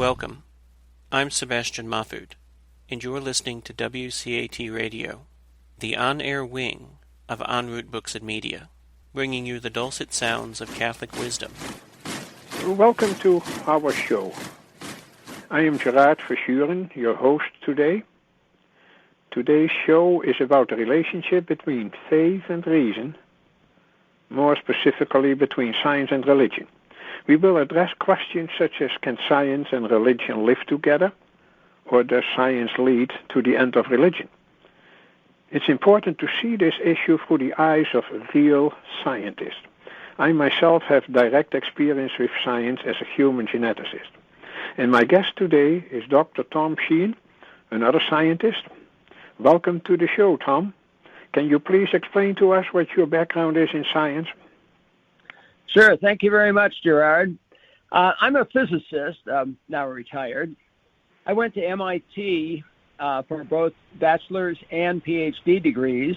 Welcome. I'm Sebastian Mahfood, and you're listening to WCAT Radio, the on-air wing of En route Books and Media, bringing you the dulcet sounds of Catholic wisdom. Welcome to our show. I am Gerard Verschuuren, your host today. Today's show is about the relationship between faith and reason, more specifically between science and religion. We will address questions such as, can science and religion live together, or does science lead to the end of religion? It's important to see this issue through the eyes of real scientists. I myself have direct experience with science as a human geneticist. And my guest today is Dr. Tom Sheahen, another scientist. Welcome to the show, Tom. Can you please explain to us what your background is in science? Sure. Thank you very much, Gerard. I'm a physicist, now retired. I went to MIT for both bachelor's and PhD degrees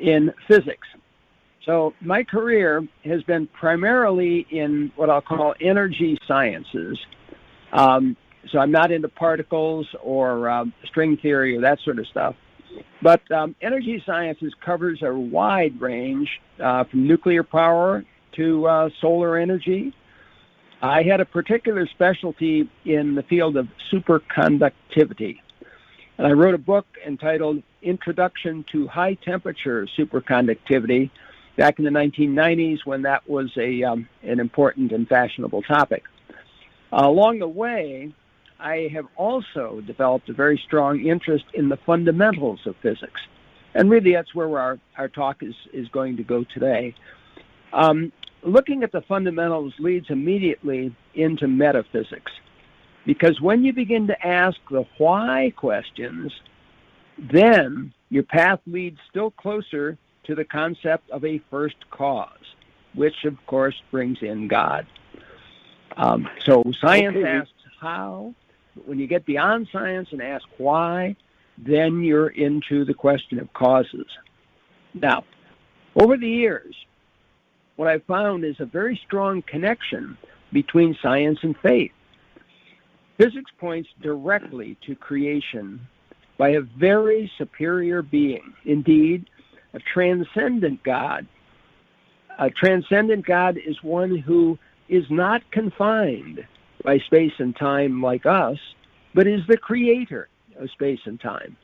in physics. So my career has been primarily in what I'll call energy sciences. So I'm not into particles or string theory or that sort of stuff. But energy sciences covers a wide range from nuclear power to solar energy. I had a particular specialty in the field of superconductivity. And I wrote a book entitled Introduction to High Temperature Superconductivity back in the 1990s when that was an important and fashionable topic. Along the way, I have also developed a very strong interest in the fundamentals of physics. And really that's where our talk is going to go today. Looking at the fundamentals leads immediately into metaphysics. Because when you begin to ask the why questions, then your path leads still closer to the concept of a first cause, which of course brings in God. So science asks how, but when you get beyond science and ask why, then you're into the question of causes. Now, over the years, what I've found is a very strong connection between science and faith. Physics points directly to creation by a very superior being, indeed, a transcendent God. A transcendent God is one who is not confined by space and time like us, but is the creator of space and time.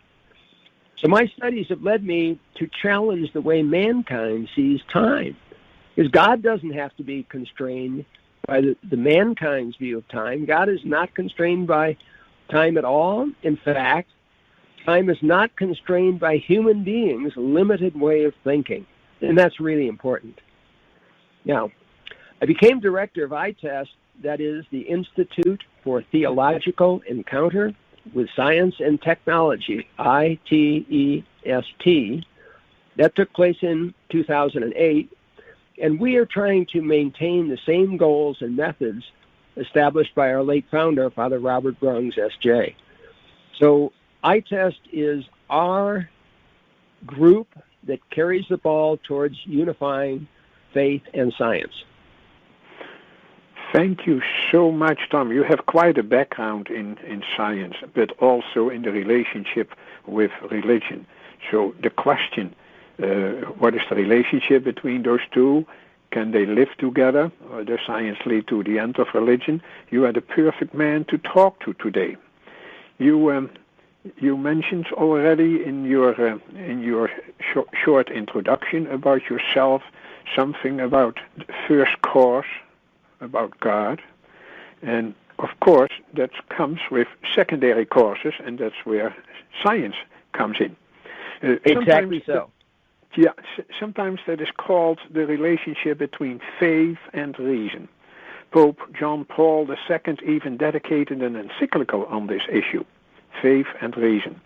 So my studies have led me to challenge the way mankind sees time, because God doesn't have to be constrained by the mankind's view of time. God is not constrained by time at all. In fact, time is not constrained by human beings' limited way of thinking, and that's really important. Now, I became director of ITEST, that is the Institute for Theological Encounter with Science and Technology, ITEST. That took place in 2008, and we are trying to maintain the same goals and methods established by our late founder, Father Robert Brungs, S.J. So ITEST is our group that carries the ball towards unifying faith and science. Thank you so much, Tom. You have quite a background in science, but also in the relationship with religion. So the question, what is the relationship between those two? Can they live together? Or does science lead to the end of religion? You are the perfect man to talk to today. You mentioned already in your short introduction about yourself something about the first cause, about God, and of course that comes with secondary causes, and that's where science comes in. Exactly so. Sometimes that is called the relationship between faith and reason. Pope John Paul II even dedicated an encyclical on this issue, faith and reason.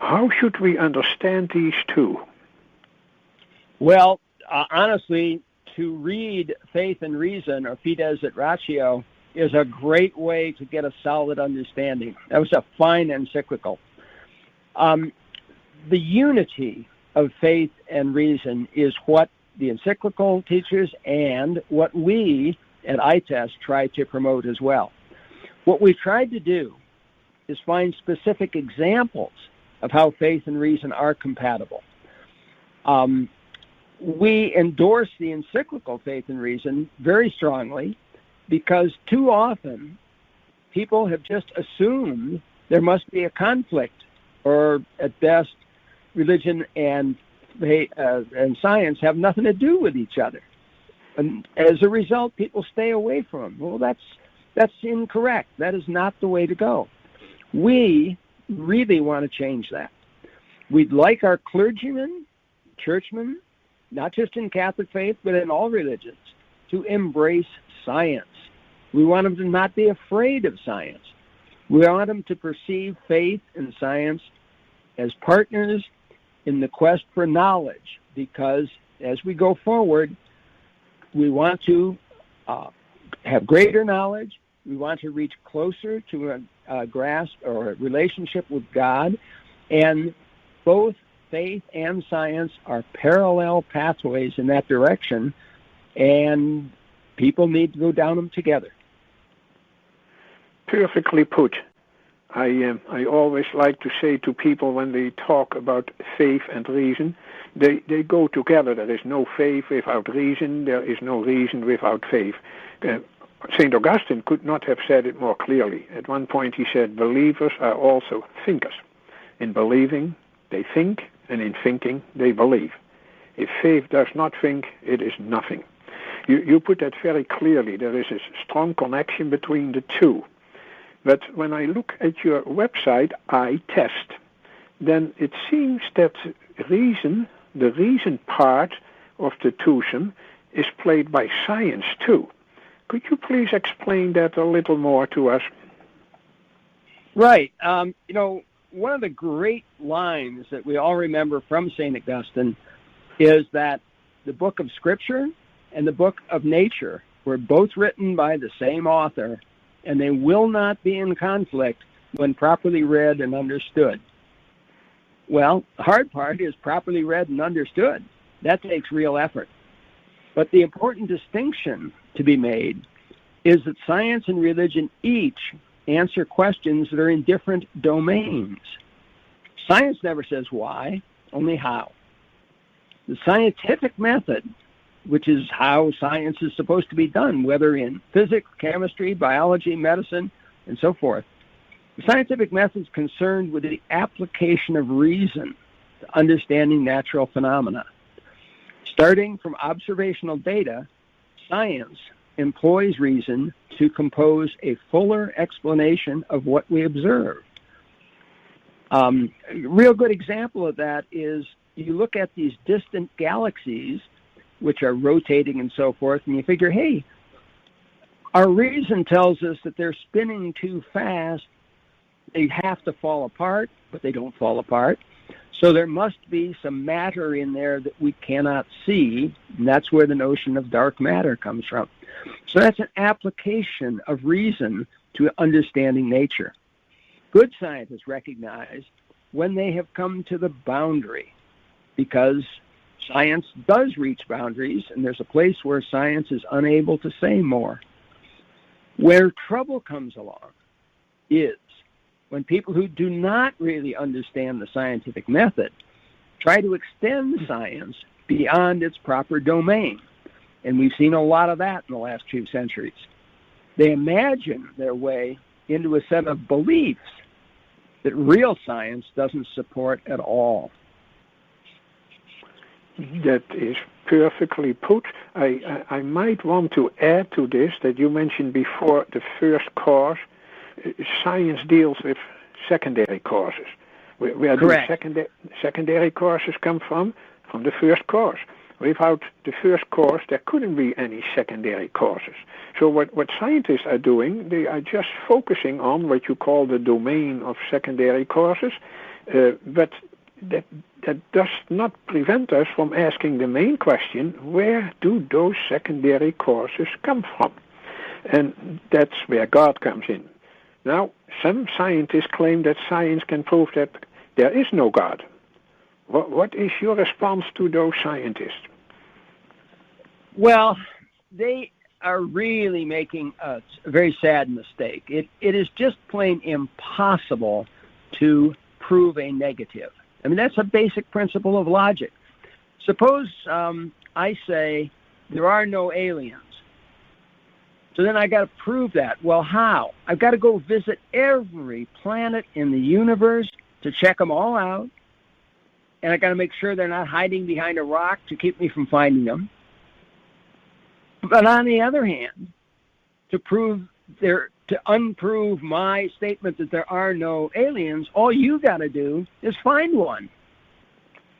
How should we understand these two? Well, honestly, to read Faith and Reason, or Fides et Ratio, is a great way to get a solid understanding. That was a fine encyclical. The unity of faith and reason is what the encyclical teaches and what we at ITEST try to promote as well. What we've tried to do is find specific examples of how faith and reason are compatible. We endorse the encyclical Faith and Reason very strongly because too often people have just assumed there must be a conflict, or at best, religion and science have nothing to do with each other. And as a result, people stay away from them. Well, that's incorrect. That is not the way to go. We really want to change that. We'd like our clergymen, churchmen, not just in Catholic faith, but in all religions, to embrace science. We want them to not be afraid of science. We want them to perceive faith and science as partners in the quest for knowledge, because as we go forward, we want to have greater knowledge. We want to reach closer to a grasp or a relationship with God, and both faith and science are parallel pathways in that direction, and people need to go down them together. Perfectly put. I always like to say to people when they talk about faith and reason, they go together. There is no faith without reason. There is no reason without faith. St. Augustine could not have said it more clearly. At one point he said, believers are also thinkers. In believing, they think, and in thinking, they believe. If faith does not think, it is nothing. You put that very clearly. There is a strong connection between the two. But when I look at your website, ITEST, then it seems that the reason part of the twosome is played by science too. Could you please explain that a little more to us? Right. One of the great lines that we all remember from St. Augustine is that the book of Scripture and the book of nature were both written by the same author, and they will not be in conflict when properly read and understood. Well, the hard part is properly read and understood. That takes real effort. But the important distinction to be made is that science and religion each answer questions that are in different domains. Science never says why, only how. The scientific method, which is how science is supposed to be done, whether in physics, chemistry, biology, medicine, and so forth. The scientific method is concerned with the application of reason to understanding natural phenomena. Starting from observational data, science employs reason to compose a fuller explanation of what we observe. A real good example of that is you look at these distant galaxies, which are rotating and so forth, and you figure, hey, our reason tells us that they're spinning too fast. They have to fall apart, but they don't fall apart. So there must be some matter in there that we cannot see, and that's where the notion of dark matter comes from. So that's an application of reason to understanding nature. Good scientists recognize when they have come to the boundary, because science does reach boundaries, and there's a place where science is unable to say more. Where trouble comes along is when people who do not really understand the scientific method try to extend science beyond its proper domain. And we've seen a lot of that in the last few centuries. They imagine their way into a set of beliefs that real science doesn't support at all. That is perfectly put. I might want to add to this that you mentioned before the first course. Science deals with secondary courses. Where do secondary courses come from? From the first course. Without the first course, there couldn't be any secondary courses. So what scientists are doing, they are just focusing on what you call the domain of secondary courses, but that does not prevent us from asking the main question, where do those secondary courses come from? And that's where God comes in. Now, some scientists claim that science can prove that there is no God. What is your response to those scientists? Well, they are really making a very sad mistake. It is just plain impossible to prove a negative. I mean, that's a basic principle of logic. Suppose I say there are no aliens. So then I got to prove that. Well, how? I've got to go visit every planet in the universe to check them all out. And I got to make sure they're not hiding behind a rock to keep me from finding them. But on the other hand, to unprove my statement that there are no aliens, all you got to do is find one.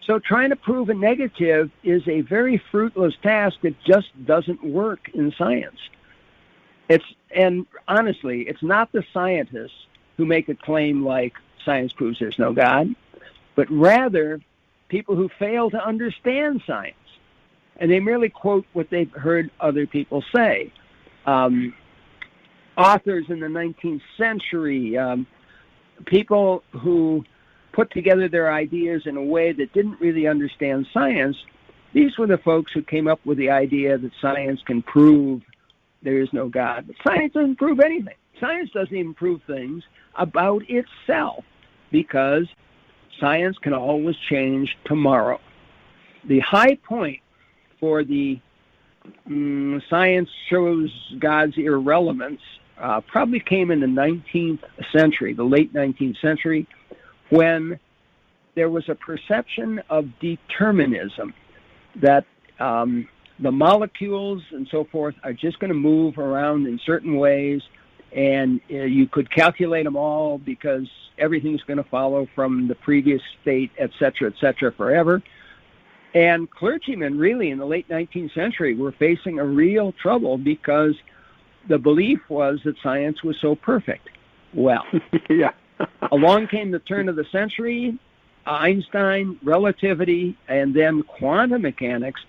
So trying to prove a negative is a very fruitless task that just doesn't work in science. And honestly, it's not the scientists who make a claim like science proves there's no God, but rather people who fail to understand science. And they merely quote what they've heard other people say. Authors in the 19th century, people who put together their ideas in a way that didn't really understand science, these were the folks who came up with the idea that science can prove there is no God. But science doesn't prove anything. Science doesn't even prove things about itself because science can always change tomorrow. The high point for the science shows God's irrelevance probably came in the 19th century, the late 19th century, when there was a perception of determinism that the molecules and so forth are just going to move around in certain ways, and you could calculate them all because everything's going to follow from the previous state, et cetera, forever. And clergymen really in the late 19th century were facing a real trouble because the belief was that science was so perfect. Well, yeah. Along came the turn of the century, Einstein, relativity, and then quantum mechanics,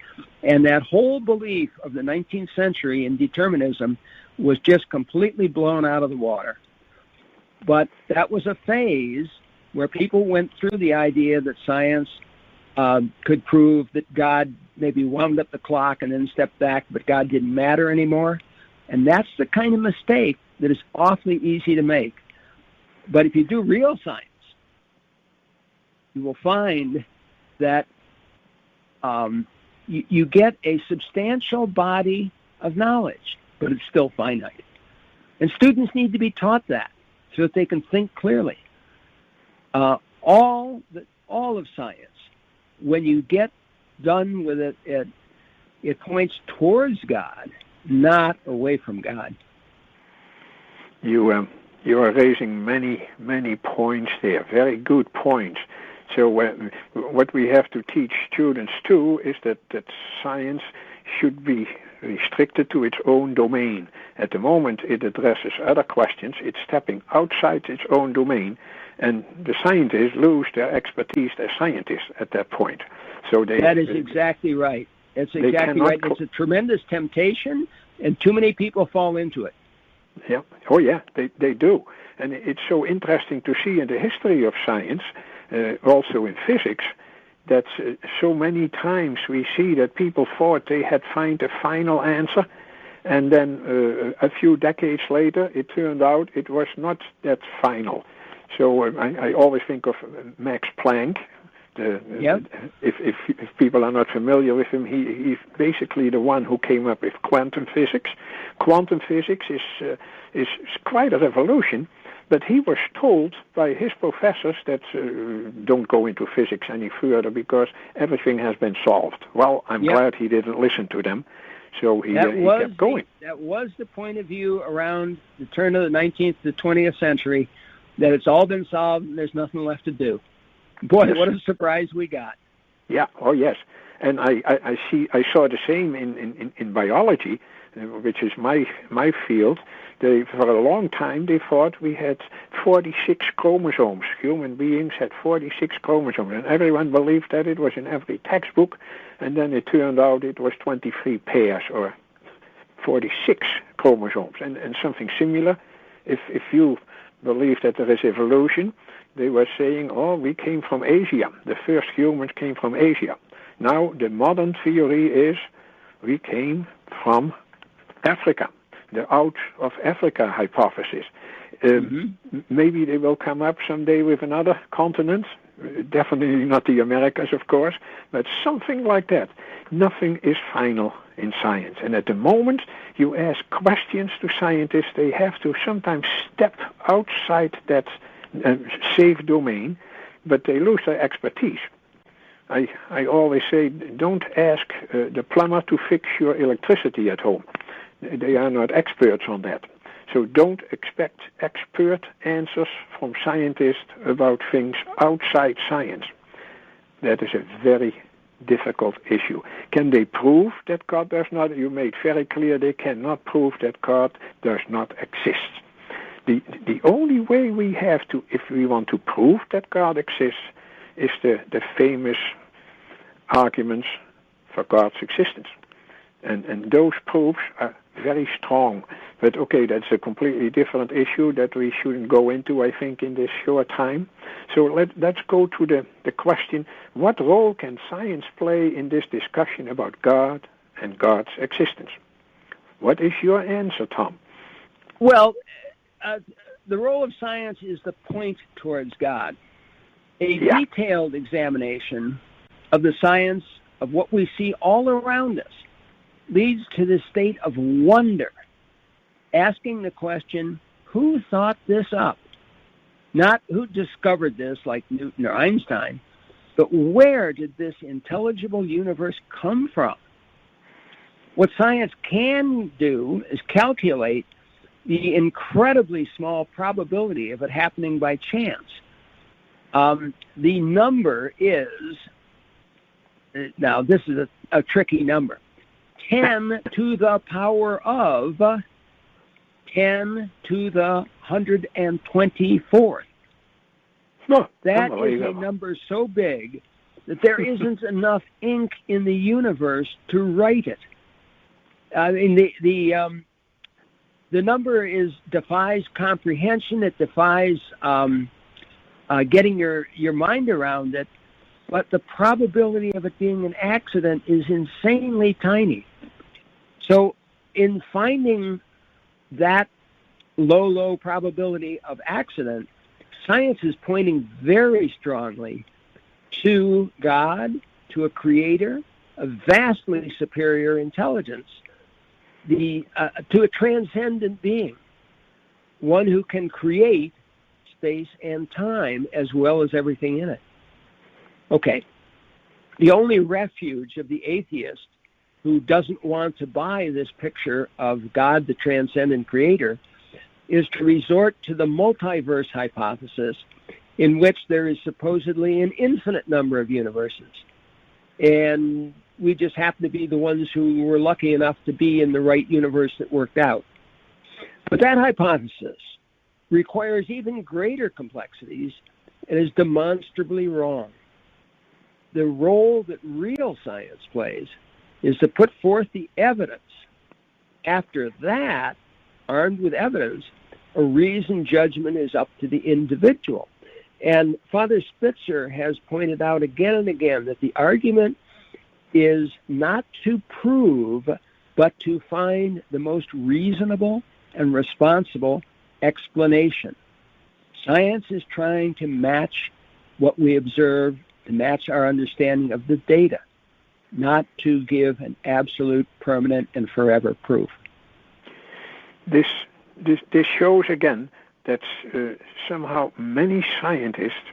and that whole belief of the 19th century in determinism was just completely blown out of the water. But that was a phase where people went through the idea that science could prove that God maybe wound up the clock and then stepped back, but God didn't matter anymore. And that's the kind of mistake that is awfully easy to make. But if you do real science, you will find that you get a substantial body of knowledge, but it's still finite. And students need to be taught that so that they can think clearly. All of science, when you get done with it, it points towards God, not away from God. You are raising many points there, very good points. So what we have to teach students too is that science should be restricted to its own domain. At the moment it addresses other questions, it's stepping outside its own domain, and the scientists lose their expertise as scientists at that point. So that is exactly right. It's exactly right. It's a tremendous temptation, and too many people fall into it. Yeah. Oh, yeah, they do. And it's so interesting to see in the history of science, also in physics, that so many times we see that people thought they had found a final answer, and then a few decades later, it turned out it was not that final. So I always think of Max Planck. Yep. If people are not familiar with him, he's basically the one who came up with quantum physics. Quantum physics is quite a revolution, but he was told by his professors that don't go into physics any further because everything has been solved. Well, I'm glad he didn't listen to them, so he kept going. That was the point of view around the turn of the 19th to 20th century, that it's all been solved and there's nothing left to do. Boy, yes. What a surprise we got. Yeah, oh yes. And I saw the same in biology, which is my field. For a long time they thought we had 46 chromosomes. Human beings had 46 chromosomes, and everyone believed that. It was in every textbook, and then it turned out it was 23 pairs or 46 chromosomes. And something similar, if you believe that there is evolution, they were saying, we came from Asia. The first humans came from Asia. Now, the modern theory is we came from Africa, the out of Africa hypothesis. Maybe they will come up someday with another continent. Definitely not the Americas, of course, but something like that. Nothing is final in science. And at the moment you ask questions to scientists, they have to sometimes step outside that safe domain, but they lose their expertise. I always say, don't ask the plumber to fix your electricity at home. They are not experts on that. So don't expect expert answers from scientists about things outside science. That is a very difficult issue. Can they prove that God does not? You made very clear they cannot prove that God does not exist. The only way we have to, if we want to prove that God exists, is the famous arguments for God's existence. And those proofs are very strong. But okay, that's a completely different issue that we shouldn't go into, I think, in this short time. So let's go to the question, what role can science play in this discussion about God and God's existence? What is your answer, Tom? Well, the role of science is the point towards God. A detailed examination of the science of what we see all around us leads to the state of wonder, asking the question, who thought this up? Not who discovered this like Newton or Einstein, but where did this intelligible universe come from? What science can do is calculate the incredibly small probability of it happening by chance. The number is, now this is a tricky number, 10 to the power of 10 to the 124th. That is a number so big that there isn't enough ink in the universe to write it. I mean, the number defies comprehension. It defies getting your mind around it. But the probability of it being an accident is insanely tiny. So in finding that low probability of accident, science is pointing very strongly to God, to a creator, a vastly superior intelligence, to a transcendent being, one who can create space and time as well as everything in it. Okay, the only refuge of the atheist who doesn't want to buy this picture of God, the transcendent creator, is to resort to the multiverse hypothesis, in which there is supposedly an infinite number of universes. And we just happen to be the ones who were lucky enough to be in the right universe that worked out. But that hypothesis requires even greater complexities and is demonstrably wrong. The role that real science plays is to put forth the evidence. After that, armed with evidence, a reasoned judgment is up to the individual. And Father Spitzer has pointed out again and again that the argument is not to prove, but to find the most reasonable and responsible explanation. Science is trying to match what we observe, to match our understanding of the data, not to give an absolute, permanent, and forever proof. This shows again that somehow many scientists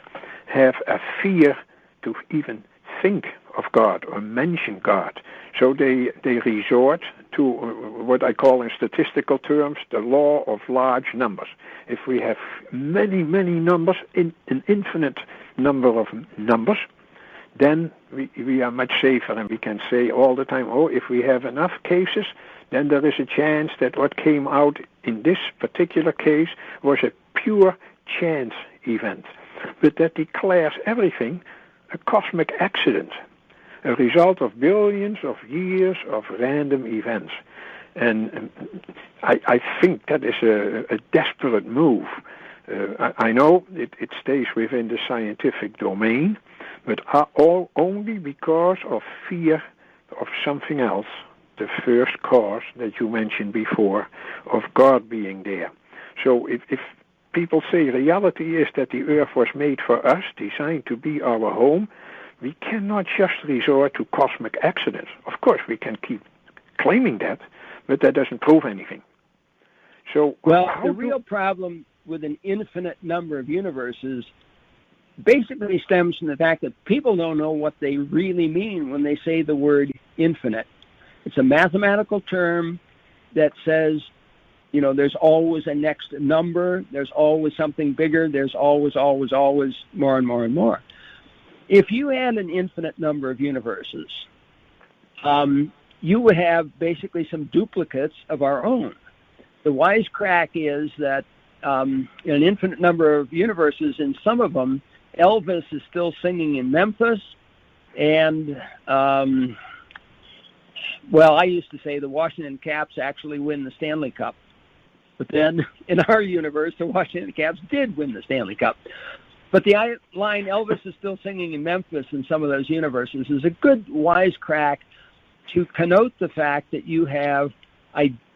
have a fear to even think of God or mention God. So they resort to what I call in statistical terms the law of large numbers. If we have many numbers, in an infinite number of numbers, then we are much safer, and we can say all the time, if we have enough cases, then there is a chance that what came out in this particular case was a pure chance event. But that declares everything a cosmic accident, a result of billions of years of random events. And I think that is a desperate move. I know it stays within the scientific domain, but only because of fear of something else the first cause that you mentioned before of God being there. So if people say reality is that the earth was made for us, designed to be our home, we cannot just resort to cosmic accidents. Of course, we can keep claiming that, but that doesn't prove anything. So, the real problem with an infinite number of universes basically stems from the fact that people don't know what they really mean when they say the word infinite. It's a mathematical term that says, there's always a next number, there's always something bigger, there's always more and more and more. If you had an infinite number of universes, you would have basically some duplicates of our own. The wisecrack is that in an infinite number of universes, in some of them, Elvis is still singing in Memphis, and, I used to say the Washington Caps actually win the Stanley Cup. But then, in our universe, the Washington Caps did win the Stanley Cup. But the line, Elvis is still singing in Memphis in some of those universes, is a good wisecrack to connote the fact that you have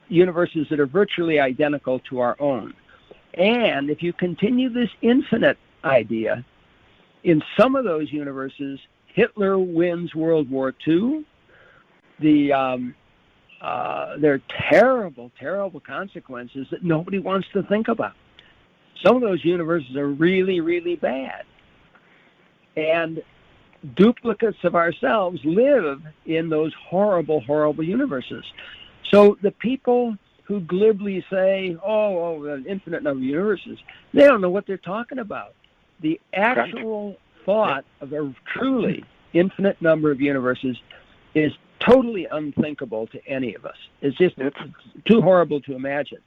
universes that are virtually identical to our own. And if you continue this infinite idea, in some of those universes, Hitler wins World War II. There are terrible, terrible consequences that nobody wants to think about. Some of those universes are really, really bad. And duplicates of ourselves live in those horrible, horrible universes. So the people who glibly say, an infinite number of universes, they don't know what they're talking about. The actual thought of a truly infinite number of universes is totally unthinkable to any of us. It's just too horrible to imagine.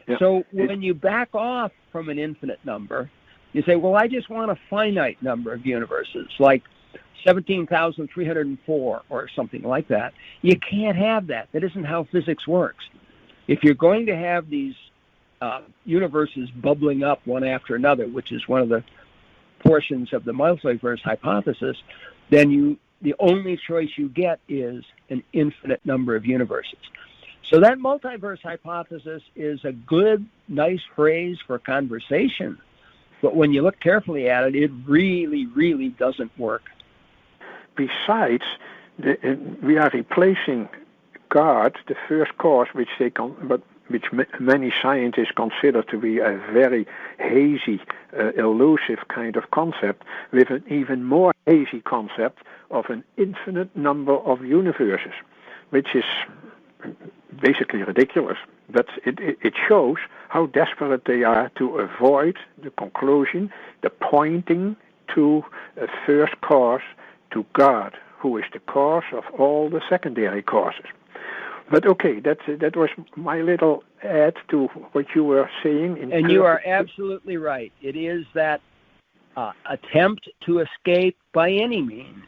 Yeah. So when you back off from an infinite number, you say, well, I just want a finite number of universes, like 17,304 or something like that. You can't have that. That isn't how physics works. If you're going to have these universes bubbling up one after another, which is one of the portions of the multiverse hypothesis, then the only choice you get is an infinite number of universes. So that multiverse hypothesis is a good, nice phrase for conversation. But when you look carefully at it, it really, really doesn't work. Besides, we are replacing God, the first cause, which many scientists consider to be a very hazy, elusive kind of concept, with an even more hazy concept of an infinite number of universes, which is basically ridiculous. But it shows how desperate they are to avoid the conclusion, the pointing to a first cause, to God, who is the cause of all the secondary causes. But okay, that was my little add to what you were saying. And you are absolutely right. It is that attempt to escape by any means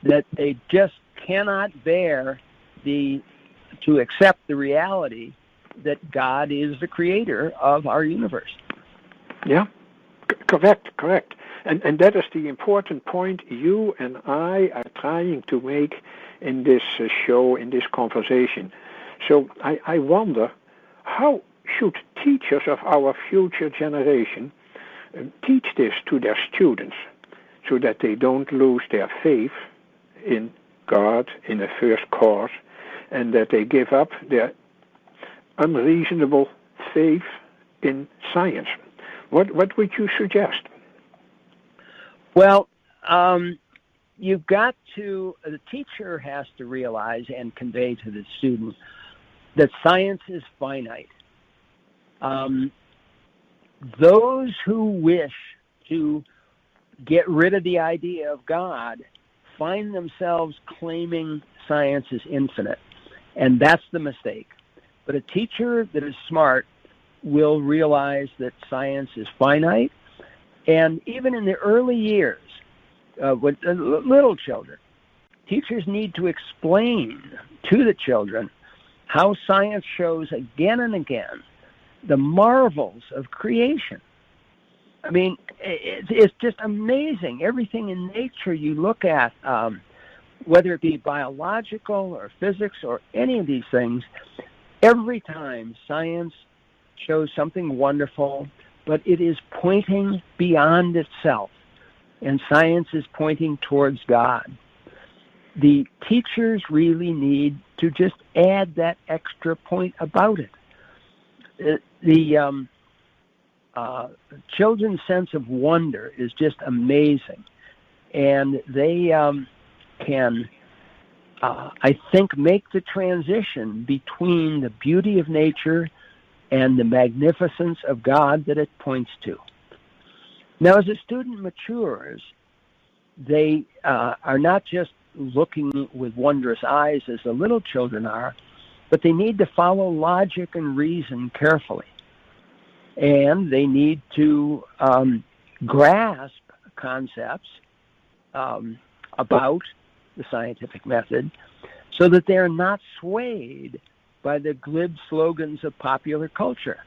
that they just cannot bear to accept the reality that God is the creator of our universe. Yeah, correct. And that is the important point you and I are trying to make in this show, in this conversation. So I wonder, how should teachers of our future generation teach this to their students so that they don't lose their faith in God, in a first cause, and that they give up their unreasonable faith in science? What would you suggest? Well, the teacher has to realize and convey to the student that science is finite. Those who wish to get rid of the idea of God find themselves claiming science is infinite, and that's the mistake. But a teacher that is smart will realize that science is finite, and even in the early years, with little children, teachers need to explain to the children how science shows again and again the marvels of creation. I mean, it's just amazing. Everything in nature you look at, whether it be biological or physics or any of these things, every time science shows something wonderful, but it is pointing beyond itself, and science is pointing towards God. The teachers really need to just add that extra point about it. The children's sense of wonder is just amazing, and they can, I think, make the transition between the beauty of nature and the magnificence of God that it points to. Now, as a student matures, they are not just looking with wondrous eyes as the little children are, but they need to follow logic and reason carefully. And they need to grasp concepts about the scientific method so that they're not swayed by the glib slogans of popular culture.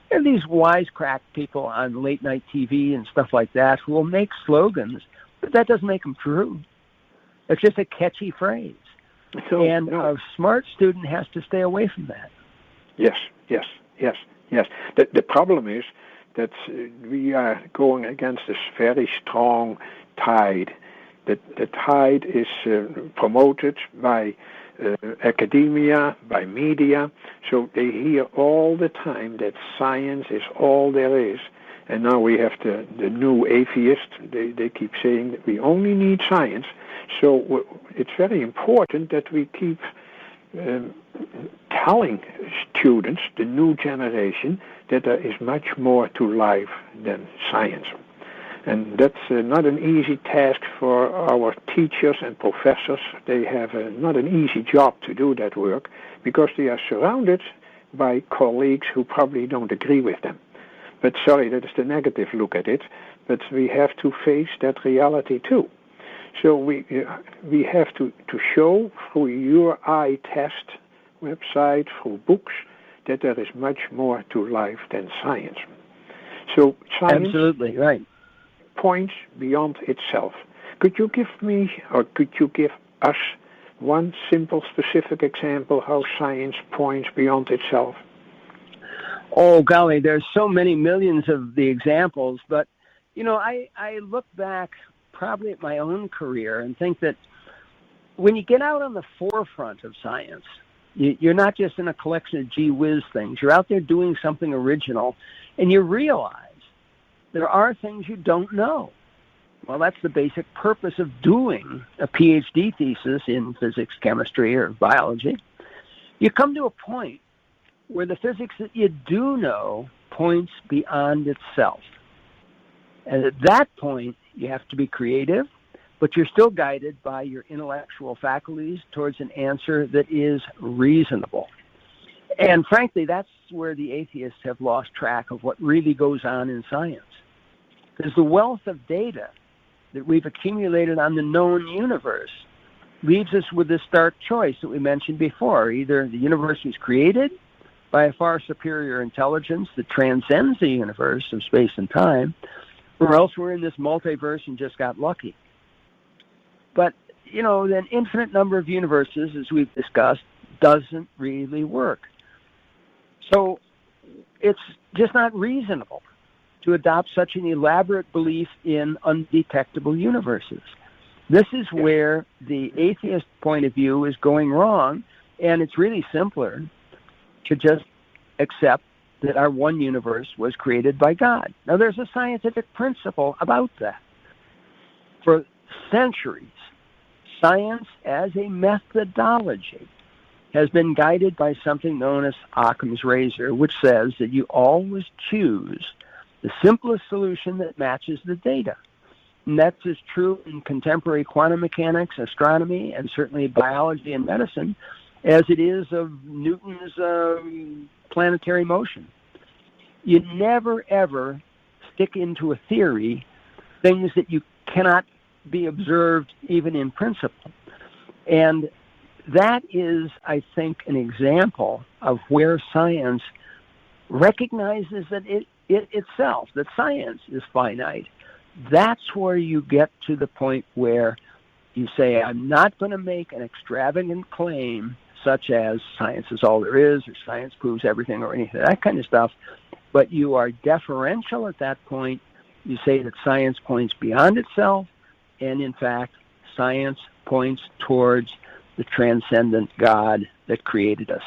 There are these wisecrack people on late night TV and stuff like that who will make slogans, but that doesn't make them true. It's just a catchy phrase. A smart student has to stay away from that. Yes. The problem is that we are going against this very strong tide. The tide is promoted by academia, by media, so they hear all the time that science is all there is. And now we have the new atheist. They keep saying that we only need science. So it's very important that we keep telling students, the new generation, that there is much more to life than science. And that's not an easy task for our teachers and professors. They have not an easy job to do that work because they are surrounded by colleagues who probably don't agree with them. But sorry, that is the negative look at it. But we have to face that reality too. So we have to show through your ITEST website, through books, that there is much more to life than science. So science absolutely right. Points beyond itself. Could you give me, or could you give us, one simple, specific example how science points beyond itself? Oh, golly, there's so many millions of the examples, but, I look back probably at my own career and think that when you get out on the forefront of science, you're not just in a collection of gee whiz things. You're out there doing something original, and you realize there are things you don't know. Well, that's the basic purpose of doing a PhD thesis in physics, chemistry, or biology. You come to a point where the physics that you do know points beyond itself. And at that point, you have to be creative, but you're still guided by your intellectual faculties towards an answer that is reasonable. And frankly, that's where the atheists have lost track of what really goes on in science. Because the wealth of data that we've accumulated on the known universe leaves us with this stark choice that we mentioned before. Either the universe was created by a far superior intelligence that transcends the universe of space and time, or else we're in this multiverse and just got lucky. But, an infinite number of universes, as we've discussed, doesn't really work. So it's just not reasonable to adopt such an elaborate belief in undetectable universes. This is where the atheist point of view is going wrong, and it's really simpler to just accept that our one universe was created by God. Now, there's a scientific principle about that. For centuries, science as a methodology has been guided by something known as Occam's razor, which says that you always choose the simplest solution that matches the data. And that's as true in contemporary quantum mechanics, astronomy, and certainly biology and medicine as it is of Newton's planetary motion. You never, ever stick into a theory things that you cannot be observed even in principle. And that is, I think, an example of where science recognizes that it itself, that science is finite. That's where you get to the point where You say, I'm not going to make an extravagant claim such as science is all there is, or science proves everything, or anything, that kind of stuff, but you are deferential at that point. You say that science points beyond itself, and in fact, science points towards the transcendent God that created us.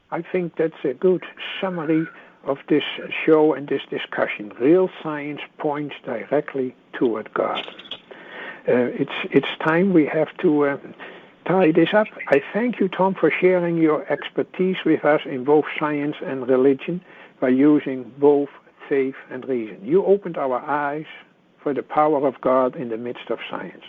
I think that's a good summary of this show and this discussion. Real science points directly toward God. It's time we have to tie this up. I thank you, Tom, for sharing your expertise with us in both science and religion by using both faith and reason. You opened our eyes for the power of God in the midst of science.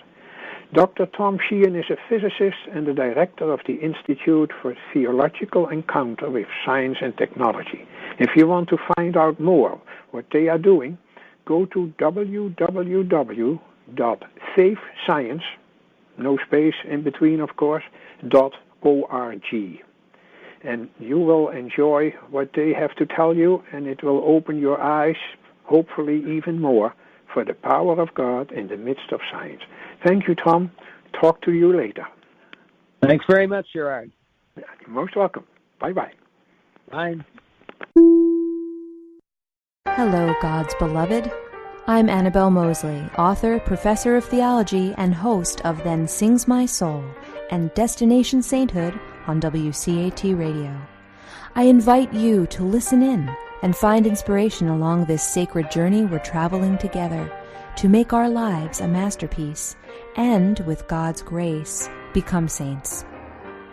Dr. Tom Sheahen is a physicist and the director of the Institute for Theological Encounter with Science and Technology. If you want to find out more what they are doing, go to www.faithscience, no space in between, of course, .org. And you will enjoy what they have to tell you, and it will open your eyes, hopefully even more, for the power of God in the midst of science. Thank you, Tom. Talk to you later. Thanks very much, Gerard. You're most welcome. Bye-bye. Bye. Hello, God's beloved. I'm Annabelle Mosley, author, professor of theology, and host of Then Sings My Soul and Destination Sainthood on WCAT Radio. I invite you to listen in and find inspiration along this sacred journey we're traveling together to make our lives a masterpiece and, with God's grace, become saints.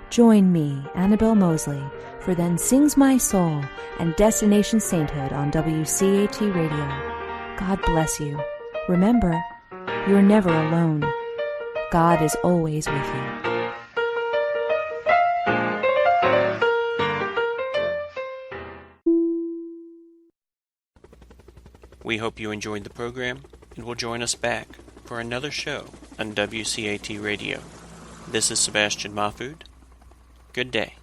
Join me, Annabelle Mosley, for Then Sings My Soul and Destination Sainthood on WCAT Radio. God bless you. Remember, you're never alone. God is always with you. We hope you enjoyed the program and will join us back for another show on WCAT Radio. This is Sebastian Mahfood. Good day.